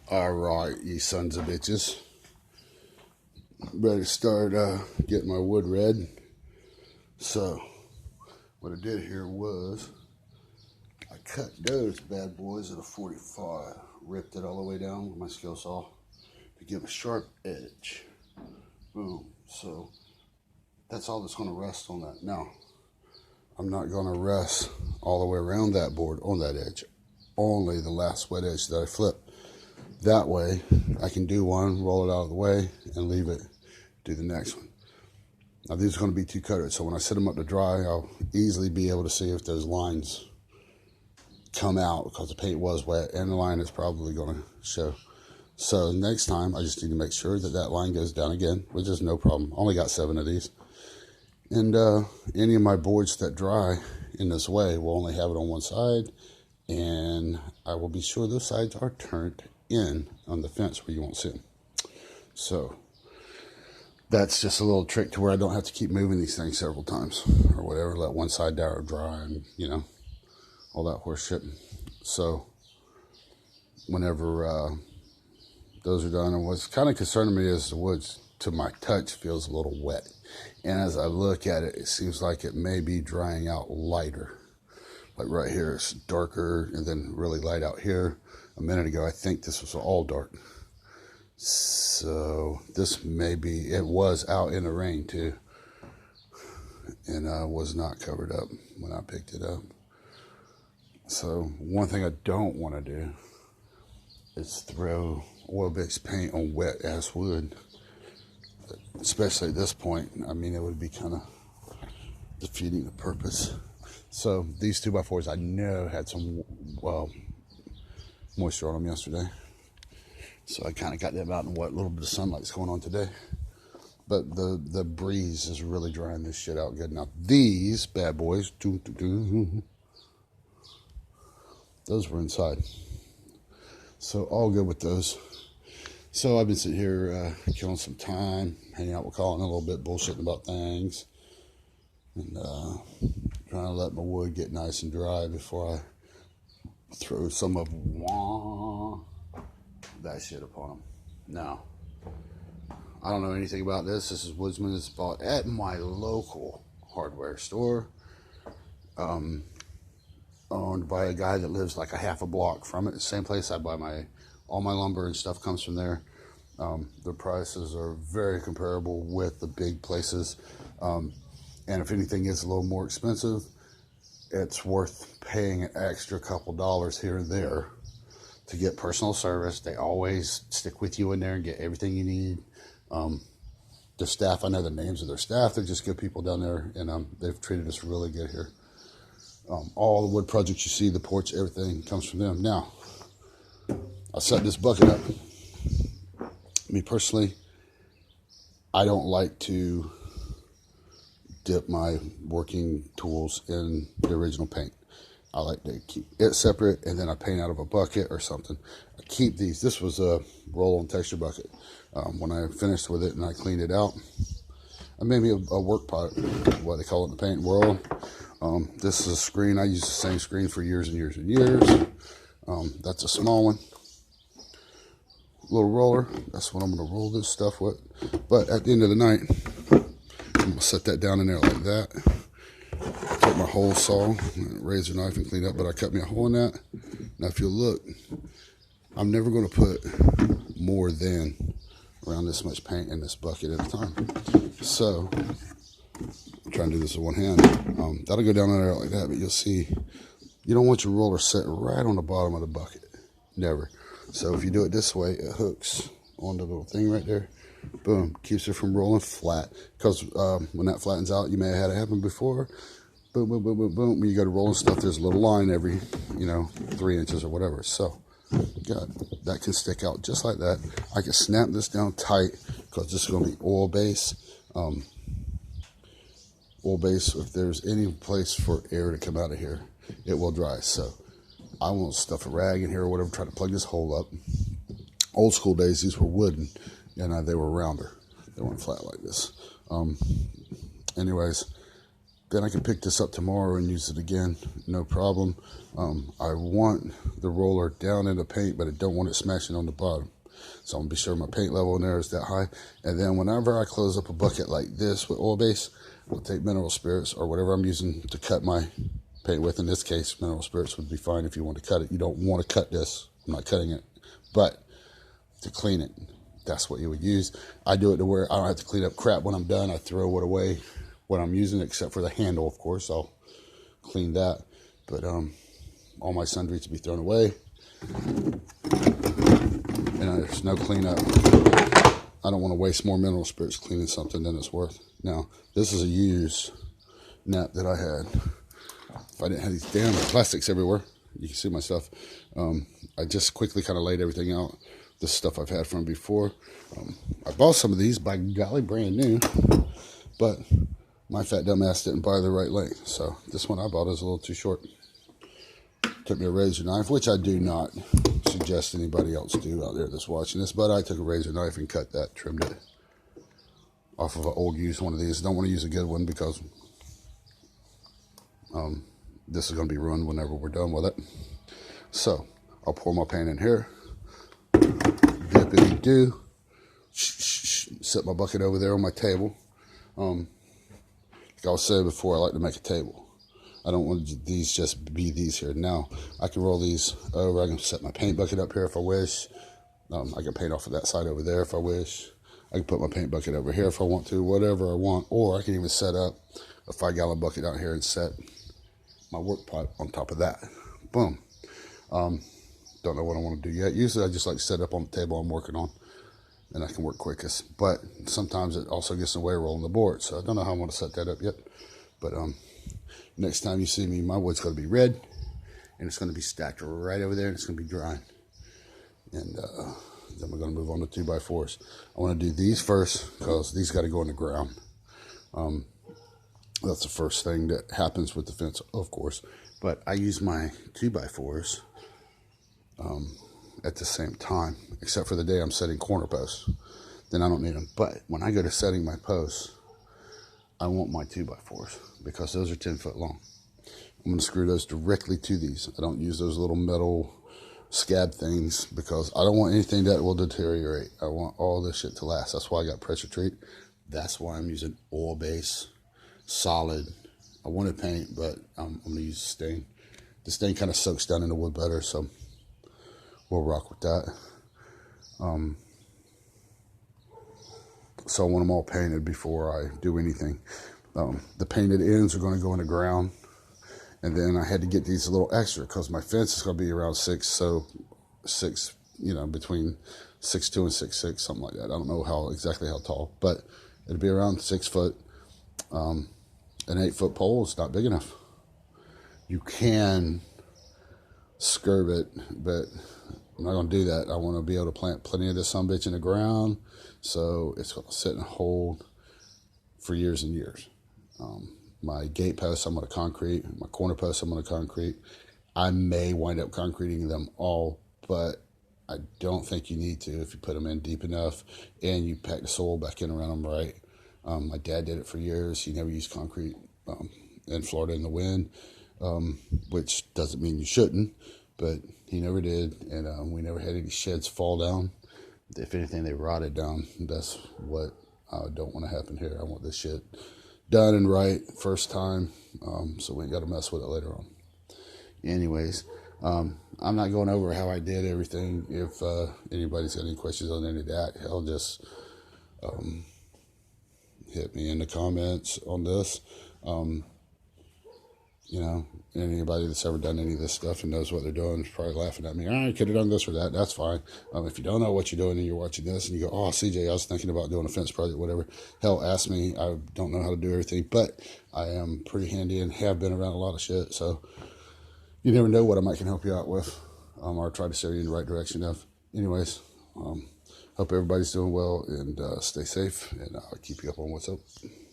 Alright, you sons of bitches. Ready to start getting my wood red. So, what I did here was, I cut those bad boys at a 45. Ripped it all the way down with my skill saw to give a sharp edge. Boom. So, that's all that's going to rest on that. Now, I'm not going to rest all the way around that board on that edge. Only the last wet edge that I flip. That way, I can do one, roll it out of the way, and leave it, do the next one. Now, these are going to be two coated, so when I set them up to dry, I'll easily be able to see if those lines come out because the paint was wet, and the line is probably going to show. So next time, I just need to make sure that that line goes down again, which is no problem. I only got 7 of these. And any of my boards that dry in this way will only have it on one side, and I will be sure those sides are turned in on the fence where you won't see them. So that's just a little trick to where I don't have to keep moving these things several times or whatever. Let one side dry and, you know, all that horse shit. So whenever those are done, and what's kind of concerning me is the woods to my touch feels a little wet. And as I look at it, it seems like it may be drying out lighter. Like right here, it's darker and then really light out here. A minute ago, I think this was all dark. So this may be, it was out in the rain too. And was not covered up when I picked it up. So one thing I don't want to do is throw oil-based paint on wet ass wood. Especially at this point. I mean, it would be kind of defeating the purpose. So these 2x4s I know had some moisture on them yesterday. So I kind of got them out in what little bit of sunlight's going on today. But the breeze is really drying this shit out good. Now these bad boys, those were inside. So all good with those. So I've been sitting here killing some time, hanging out with Colin a little bit, bullshitting about things. And trying to let my wood get nice and dry before I throw some of that shit upon them. Now, I don't know anything about this. This is Woodsman. It's bought at my local hardware store. Owned by a guy that lives like a half a block from it. The same place I buy all my lumber and stuff comes from there. The prices are very comparable with the big places. And if anything is a little more expensive, it's worth paying an extra couple dollars here and there to get personal service. They always stick with you in there and get everything you need. The staff, I know the names of their staff. They're just good people down there, and they've treated us really good here. All the wood projects you see, the porch, everything comes from them. Now, I set this bucket up. Me personally, I don't like to dip my working tools in the original paint. I like to keep it separate, and then I paint out of a bucket or something. I keep these. This was a roll-on texture bucket. When I finished with it and I cleaned it out, I made me a work pot, what they call it in the paint world. This is a screen. I used the same screen for years and years and years. That's a small one. Little roller. That's what I'm going to roll this stuff with. But at the end of the night, I'm going to set that down in there like that. Take my hole saw, razor knife, and clean it up. But I cut me a hole in that. Now, if you look, I'm never going to put more than around this much paint in this bucket at a time. So, I'm trying to do this with one hand. That'll go down in there like that, but you'll see, you don't want your roller set right on the bottom of the bucket. Never. So if you do it this way, it hooks on the little thing right there. Boom. Keeps it from rolling flat. Because when that flattens out, you may have had it happen before. Boom, boom, boom, boom, boom. When you go to rolling stuff, there's a little line every, 3 inches or whatever. So, God, that can stick out just like that. I can snap this down tight because this is going to be oil base. Oil base, if there's any place for air to come out of here, it will dry. So I won't stuff a rag in here or whatever, try to plug this hole up. Old school days, these were wooden, and they were rounder. They weren't flat like this. Anyways, then I can pick this up tomorrow and use it again, no problem. I want the roller down in the paint, but I don't want it smashing on the bottom. So I'm gonna be sure my paint level in there is that high. And then whenever I close up a bucket like this with oil base, I'll take mineral spirits or whatever I'm using to cut my paint with. In this case, mineral spirits would be fine if you want to cut it. You don't want to cut this. I'm not cutting it, but to clean it, that's what you would use. I do it to where I don't have to clean up crap when I'm done. I throw it away when I'm using it, except for the handle, of course. I'll clean that. But all my sundries to be thrown away. And there's no cleanup. I don't want to waste more mineral spirits cleaning something than it's worth. Now, this is a used net that I had. If I didn't have these damn plastics everywhere, you can see my stuff. I just quickly kind of laid everything out. This stuff I've had from before. I bought some of these, by golly, brand new. But my fat dumb ass didn't buy the right length. So this one I bought is a little too short. Took me a razor knife, which I do not suggest anybody else do out there that's watching this. But I took a razor knife and cut that, trimmed it off of an old used one of these. Don't want to use a good one because this is going to be ruined whenever we're done with it. So I'll pour my paint in here. Dippity-doo. Set my bucket over there on my table. Like I was saying before, I like to make a table. I don't want these just be these here. Now, I can roll these over. I can set my paint bucket up here if I wish. I can paint off of that side over there if I wish. I can put my paint bucket over here if I want to, whatever I want. Or I can even set up a 5-gallon bucket out here and set my work pot on top of that. Boom. Don't know what I want to do yet. Usually I just like to set up on the table I'm working on, and I can work quickest. But sometimes it also gets in the way of rolling the board. So I don't know how I want to set that up yet. But next time you see me, my wood's going to be red, and it's going to be stacked right over there, and it's going to be drying. And then we're going to move on to 2x4s. I want to do these first because these got to go in the ground. That's the first thing that happens with the fence, of course. But I use my 2x4s at the same time, except for the day I'm setting corner posts. Then I don't need them. But when I go to setting my posts, I want my 2x4s because those are 10 foot long. I'm going to screw those directly to these. I don't use those little metal scab things because I don't want anything that will deteriorate. I want all this shit to last. That's why I got pressure treat. That's why I'm using oil base, solid. I wanted paint, but I'm going to use stain. The stain kind of soaks down in the wood better, so we'll rock with that. So I want them all painted before I do anything. The painted ends are going to go in the ground. And then I had to get these a little extra because my fence is going to be around 6. So 6, between 6'2" and 6'6", something like that. I don't know exactly how tall, but it'll be around 6 foot. An 8-foot pole is not big enough. You can scurve it, but I'm not going to do that. I want to be able to plant plenty of this sumbitch in the ground, so it's going to sit and hold for years and years. My gate posts, I'm going to concrete. My corner posts, I'm going to concrete. I may wind up concreting them all, but I don't think you need to if you put them in deep enough and you pack the soil back in around them right. My dad did it for years. He never used concrete in Florida in the wind, which doesn't mean you shouldn't, but he never did, and we never had any sheds fall down. If anything, they rotted down. That's what I don't want to happen here. I want this shit done and right first time, so we ain't got to mess with it later on. Anyways, I'm not going over how I did everything. If anybody's got any questions on any of that, hell, just hit me in the comments on this. Anybody that's ever done any of this stuff and knows what they're doing is probably laughing at me. I could have done this or that. That's fine. If you don't know what you're doing and you're watching this and you go, oh, CJ, I was thinking about doing a fence project, whatever. Hell, ask me. I don't know how to do everything, but I am pretty handy and have been around a lot of shit. So you never know what I can help you out with, or try to steer you in the right direction of. Anyways, hope everybody's doing well and stay safe, and I'll keep you up on what's up.